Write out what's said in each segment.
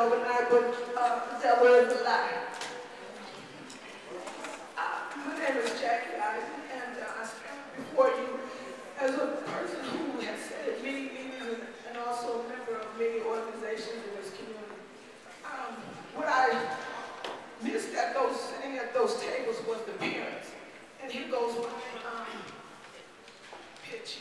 overnight, but the devil is a lie. My name is Jackie Eisen, and I stand before you as a person who has sat at many meetings and also a member of many organizations in this community. What I missed at sitting at those tables was the parents. And here goes my pitch.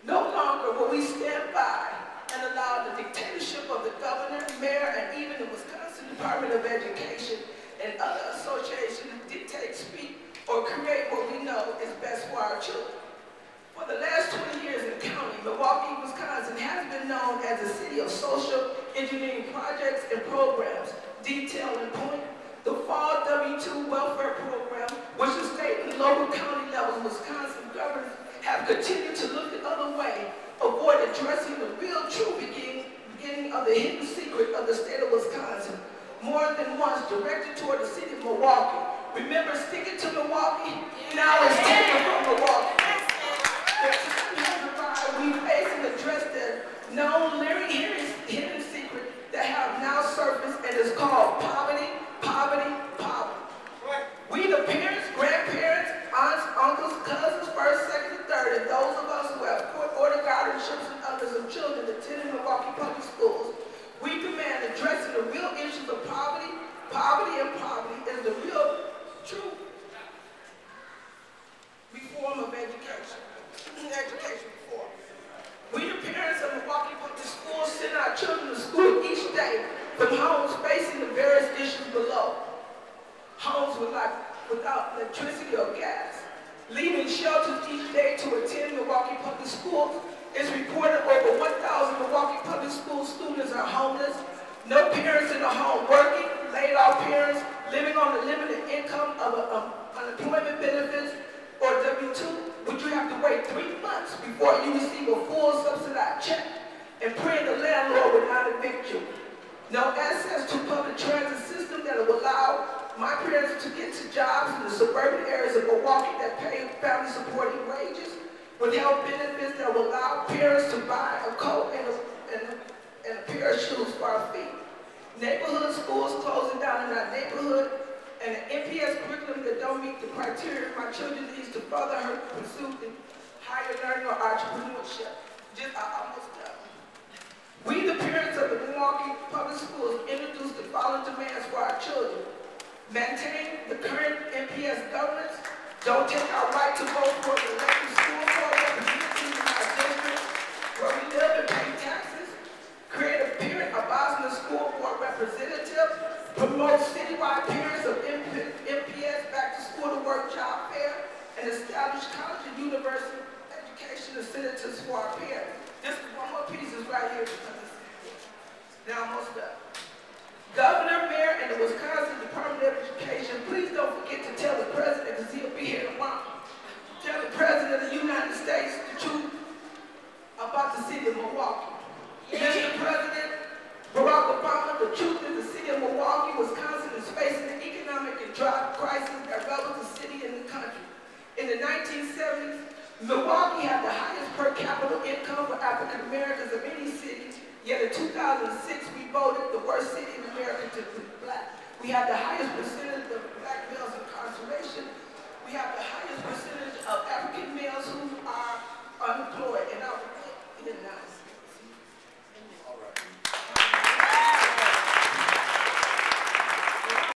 No longer will we stand by and allow the dictatorship of the governor, mayor, and even the Wisconsin Department of Education and other associations to dictate, speak, or create what we know is best for our children. For the last 20 years in counting, Milwaukee, Wisconsin has been known as a city of social engineering projects and programs. Detail in point, the Fall W-2 welfare program, which the state and local county levels Wisconsin governors have continued to look the other way, avoid addressing the real true beginning of the hidden secret of the state of Wisconsin, more than once directed toward the city of Milwaukee. Remember, sticking to Milwaukee? Now it's taken from Milwaukee. We face and address the known hidden secret that have now surfaced and is called poverty, poverty, poverty. We the parents, grandparents, aunts, uncles, cousins, first, second, and third, and those of us who have court-ordered guardianships and others of children attending Milwaukee Public Schools, we demand addressing the real issues of poverty, poverty, and poverty is the real, true reform of education. Education reform. We the parents of Milwaukee Public Schools send our children to school each day from homes facing the various issues below. Homes without electricity or gas. Leaving shelters each day to attend Milwaukee Public Schools. It's reported over 1,000 Milwaukee Public School students are homeless. No parents in the home working, laid off parents, living on the limited income of unemployment benefits or W-2, which you have to wait 3 months before you receive a full subsidized check, and pray the landlord will not evict you. No access to public transit system that will allow my parents to get to jobs in the suburban areas of Milwaukee that pay family supporting wages, with health benefits that will allow parents to buy a coat and a pair of shoes for our feet. Neighborhood schools closing down in our neighborhood, and an NPS curriculum that don't meet the criteria my children needs to further her pursuit in higher learning or entrepreneurship. Almost done. We, the parents of the Milwaukee Public Schools, introduced the following demands for our children. Maintain the current NPS governance. Don't take our right to vote for the elected school board representatives in our district where we live and pay taxes. Create a parent advising the school board representative. Promote citywide periods of MPS back to school to work job fair, and establish college and university education incentives for our parents. This is one more piece is right here because it's now almost done. Governor, mayor, and the Wisconsin Department of Education, please don't forget to tell the president, because he'll be here tomorrow. Tell the president of the United States the truth about the city of Milwaukee. Mr. President, Barack Obama, the truth is the city of Milwaukee, Wisconsin is facing an economic and job crisis that rivals the city in the country. In the 1970s, Milwaukee had the highest per capita income for African Americans of any city, yet in 2006 we voted the worst city in America to be black. We had the highest percentage